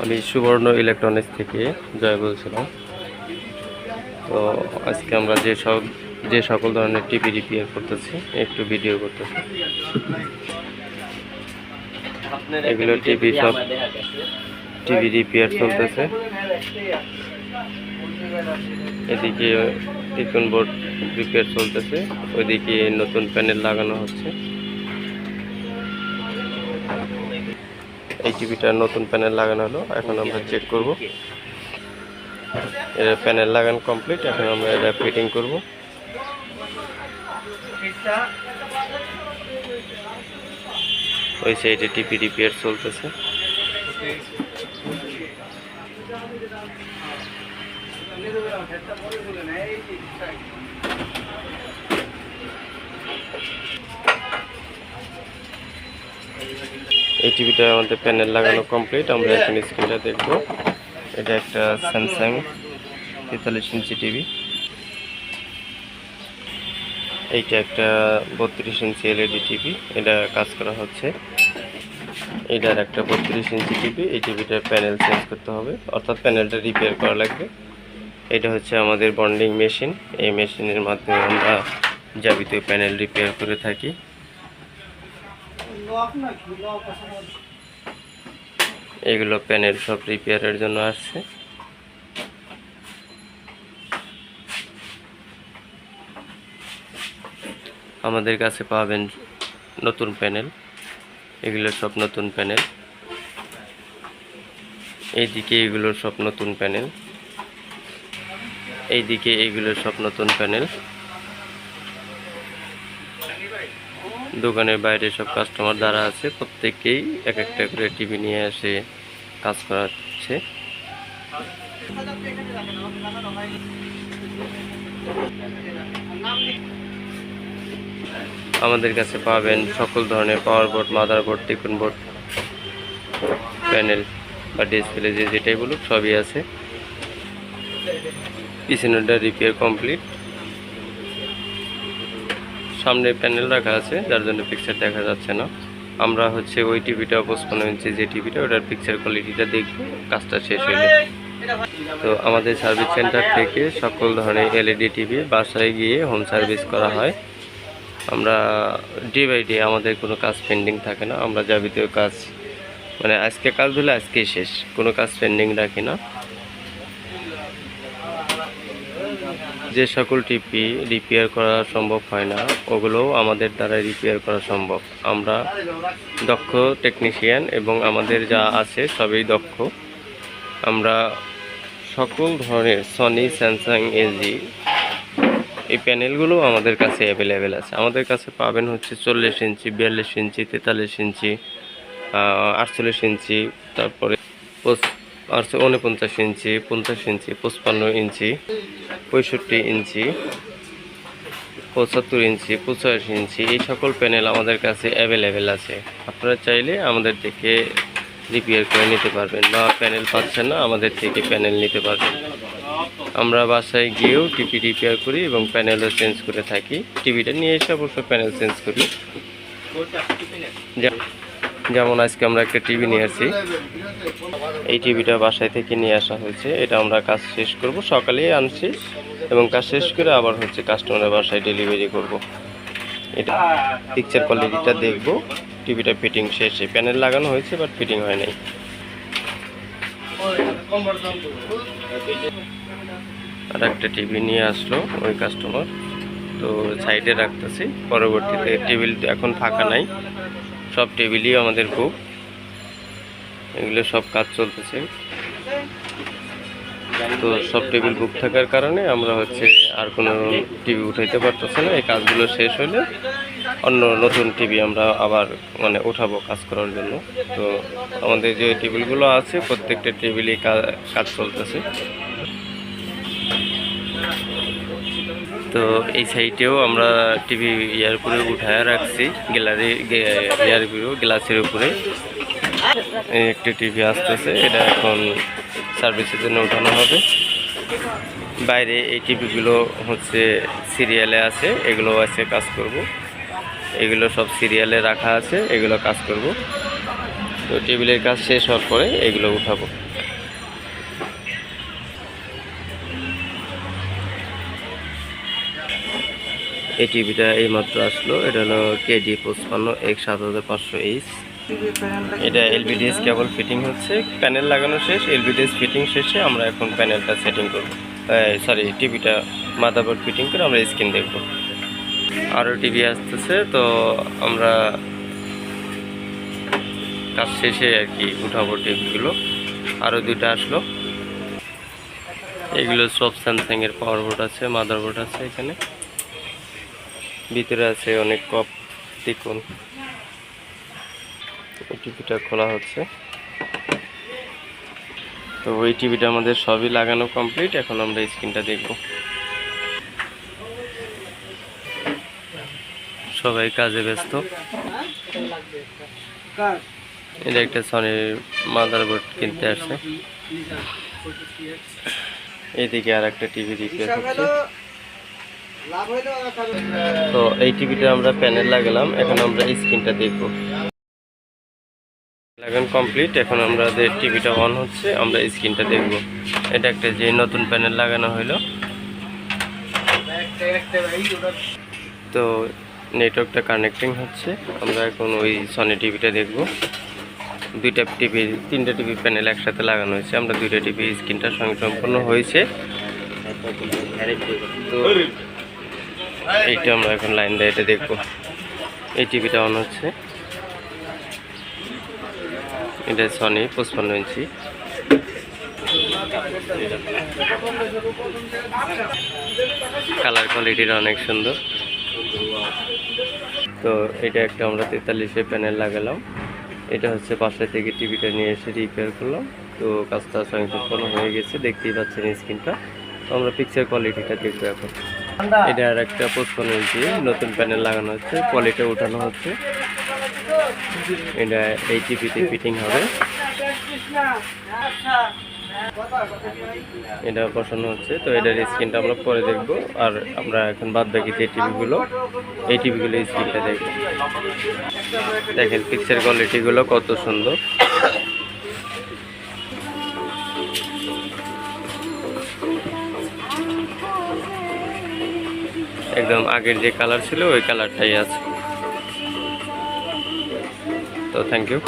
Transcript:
আমি সুবর্ণ ইলেকট্রনিক্স থেকে জয় বলছিলাম। তো আজকে আমরা যে সকল ধরনের টিভি রিপেয়ার করতেছি একটু ভিডিও করতেছি। এগুলো টিভি রিপেয়ার চলতেছে। এদিকে টিফিন বোর্ড রিপেয়ার চলতেছে, ওইদিকে নতুন প্যানেল লাগানো হচ্ছে। এই টিভিটার নতুন প্যানেল লাগানো হলো, এখন আমরা চেক করব। এর প্যানেল লাগানো কমপ্লিট, এখন আমরা এটা ফিটিং করব। ওই সাইডে টিভি রিপেয়ার চলতেছে। এই টিভিটা আমাদের প্যানেল লাগানো কমপ্লিট, আমরা এখন স্ক্রিনটা দেখব। এটা একটা স্যামসাং 43 ইঞ্চি টিভি। এইটা একটা 32 ইঞ্চি এলইডি টিভি, এটা কাজ করা হচ্ছে। এটার একটা 32 ইঞ্চি টিভি, এই টিভিটার প্যানেল চেঞ্জ করতে হবে, অর্থাৎ প্যানেলটা রিপেয়ার করা লাগবে। এটা হচ্ছে আমাদের বন্ডিং মেশিন, এই মেশিনের মাধ্যমে আমরা যাবতীয় প্যানেল রিপেয়ার করে থাকি। এগুলো প্যানেল সব রিপেয়ারের জন্য আসছে। আমাদের কাছে পাবেন নতুন প্যানেল, এগুলো সব নতুন প্যানেল। এইদিকে এগুলো সব নতুন প্যানেল, এইদিকে এগুলো সব নতুন প্যানেল। দোকানের বাইরে সব কাস্টমার দ্বারা আছে, প্রত্যেককেই এক একটা করে টিভি নিয়ে এসে কাজ করাচ্ছে। আমাদের কাছে পাবেন সকল ধরনের পাওয়ার board, motherboard, tiffin board, panel বা ডিসপ্লে যেটাই বলুক সবই আছে। পিছনেরটা রিপেয়ার কমপ্লিট, সামনে প্যানেল রাখা আছে যার জন্য পিকচার দেখা যাচ্ছে না। আমরা হচ্ছে ওই টিভিটা 55 ইঞ্চি যে টিভিটা, ওটার পিকচার কোয়ালিটিটা দেখব কাজটা শেষ হইলে। তো আমাদের সার্ভিস সেন্টার থেকে সকল ধরনের এলইডি টিভি বাসায় গিয়ে হোম সার্ভিস করা হয়। আমরা ডে বাই ডে আমাদের কোনো কাজ পেন্ডিং থাকে না, আমরা যাবতীয় কাজ মানে আজকে কাজ হলে আজকেই শেষ, কোনো কাজ পেন্ডিং রাখি না। যে সকল টিভি রিপেয়ার করা সম্ভব হয় না ওগুলোও আমাদের দ্বারা রিপেয়ার করা সম্ভব। আমরা দক্ষ টেকনিশিয়ান এবং আমাদের যা আছে সবই দক্ষ। আমরা সকল ধরনের সনি, স্যামসাং, এলজি এই প্যানেলগুলো আমাদের কাছে অ্যাভেলেবেল আছে। আমাদের কাছে পাবেন হচ্ছে 40 ইঞ্চি, 42 ইঞ্চি, 43 ইঞ্চি, 48 ইঞ্চি, তারপরে 49 ইঞ্চি, 50 ইঞ্চি, 55 ইঞ্চি, 65 ইঞ্চি, 75 ইঞ্চি, 85 ইঞ্চি, এই সকল প্যানেল আমাদের কাছে অ্যাভেলেবেল আছে। আপনারা চাইলে আমাদের থেকে রিপেয়ার করে নিতে পারবেন, বা প্যানেল পাচ্ছেন না আমাদের থেকে প্যানেল নিতে পারবেন। আমরা বাসায় গিয়েও টিভি রিপেয়ার করি এবং প্যানেলও চেঞ্জ করে থাকি। টিভিটা নিয়ে এসে অবশ্য প্যানেল চেঞ্জ করি। যেমন আজকে আমরা একটা টিভি নিয়ে আসছি, এই টিভিটা বাসায় থেকে নিয়ে আসা হয়েছে। এটা আমরা কাজ শেষ করব, সকালেই আনছি এবং কাজ শেষ করে আবার হচ্ছে কাস্টমারের বাসায় ডেলিভারি করব। এটা পিকচার কোয়ালিটিটা দেখব। টিভিটা ফিটিং শেষে, প্যানেল লাগানো হয়েছে বাট ফিটিং হয় নাই। আর একটা টিভি নিয়ে আসলো ওই কাস্টমার, তো সাইডে রাখতেছি। পরবর্তীতে টেবিল এখন ফাঁকা নাই, সব টেবিলই আমাদের বুক। এগুলো সব কাজ চলতেছে, তো সব টেবিল বুক থাকার কারণে আমরা হচ্ছে আর কোনো টিভি উঠাইতে পারতেছি না। এই কাজগুলো শেষ হলে অন্য নতুন টিভি আমরা আবার মানে উঠাবো কাজ করার জন্য। তো আমাদের যে টেবিলগুলো আছে প্রত্যেকটা টেবিলই কাজ চলতেছে। তো এই সাইডেও আমরা টিভি ইয়ার উপরে উঠায় রাখছি, গ্লাসের উপরে একটি টিভি আসতেছে, এটা এখন সার্ভিসের জন্য উঠানো হবে। বাইরে এই টিভিগুলো হচ্ছে সিরিয়ালে আছে, এগুলো আছে কাজ করব। এগুলো সব সিরিয়ালে রাখা আছে, এগুলো কাজ করব। তো টেবিলের কাজ শেষ হওয়ার পরে এগুলো উঠাবো। এই টিভিটা এইমাত্র আসলো, এটা হলো KD55X7500H। এটা এলবিডিএস কেবল ফিটিং হচ্ছে, প্যানেল লাগানো শেষ, এলবিডিএস ফিটিং শেষে আমরা এখন প্যানেলটা সেটিং করব, সরি টিভিটা মাদারবোর্ড ফিটিং করে আমরা স্ক্রিন দেখব। আরও টিভি আসতেছে, তো আমরা কাজ শেষে আর কি উঠাবো টিভিগুলো। আরও দুইটা আসলো, এগুলো সব স্যামসাংয়ের পাওয়ার বোর্ড আছে, মাদারবোর্ড আছে, এখানে ভিতরে আছে অনেক কপ ত্রিকোণ। টিভিটা খোলা হচ্ছে, তো ওই টিভিটা আমাদের সবই লাগানো কমপ্লিট। এখন আমরা স্ক্রিনটা দেখব। সবাই কাজে ব্যস্ত। এটা একটা সনির মাদারবোর্ড কিনতে আসছে। এদিকে আর একটা টিভি রিপেয়ার হচ্ছে। তো এই টিভিটা আমরা প্যানেল লাগালাম, এখন আমরা স্ক্রিনটা দেখব। লাগানো কমপ্লিট, এখন আমাদের টিভিটা অন হচ্ছে, আমরা স্ক্রিনটা দেখব। এটা একটা যে নতুন প্যানেল লাগানো হলো, তো নেটওয়ার্কটা কানেক্টিং হচ্ছে। আমরা এখন ওই সনি টিভিটা দেখব। দুইটা টিভি, তিনটা টিভি প্যানেল একসাথে লাগানো হয়েছে, আমরা দুইটা টিভি স্ক্রিনটা সম্পূর্ণ হয়েছে। তো এইটা আমরা এখন লাইন দিয়ে এটা দেখব। এই টিভিটা অন হচ্ছে, এটা সনি 55 ইঞ্চি। কালার কোয়ালিটিটা অনেক সুন্দর। তো এটা একটা আমরা 43 প্যানেল লাগালাম। এটা হচ্ছে পাশে থেকে টিভিটা নিয়ে এসে রিপেয়ার করলাম। তো কাজটা সম্পূর্ণ হয়ে গেছে, দেখতেই পাচ্ছেন স্ক্রিনটা। তো আমরা পিকচার কোয়ালিটিটা দেখবো এখন। এটা আর একটা 55 ইঞ্চি নতুন প্যানেল লাগানো হচ্ছে, কোয়ালিটি উঠানো হচ্ছে। এটা এই টিভিতে ফিটিং হবে, এটা বসানো হচ্ছে। তো এটার স্ক্রিনটা আমরা পরে দেখব, আর আমরা এখন বাদ বাকি যে টিভিগুলো, এই টিভিগুলো স্ক্রিনটা দেখব। দেখেন পিকচার কোয়ালিটিগুলো কত সুন্দর। একদম আগের যে কালার ছিল ওই কালারটাই আছে। তো থ্যাংক ইউ।